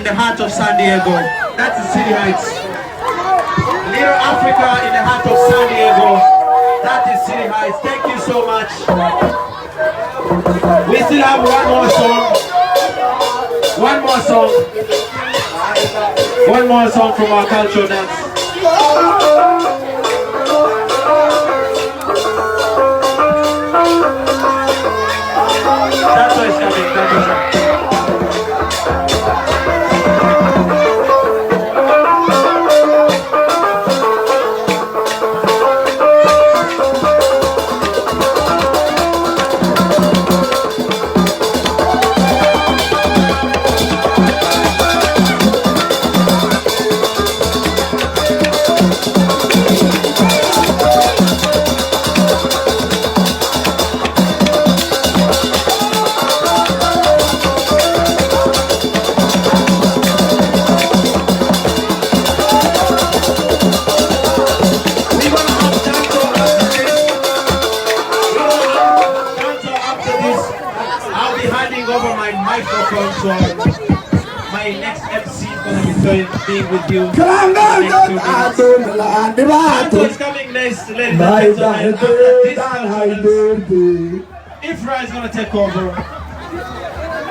in the heart of San Diego. That's the City Heights. Little Africa in the heart of San Diego. That is City Heights. Thank you so much. We still have one more song. One more song. One more song from our cultural dance. That's why it's coming. That's why. Over my microphone, so my next MC is going to be being with you. So it's coming next, ladies and gentlemen. Ifra is going to take over.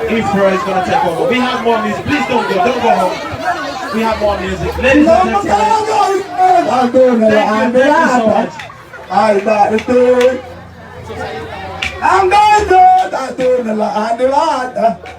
Ifra is going to take over. We have more music. Please don't go home. We have more music. Ladies and gentlemen, thank you so much. I'm going to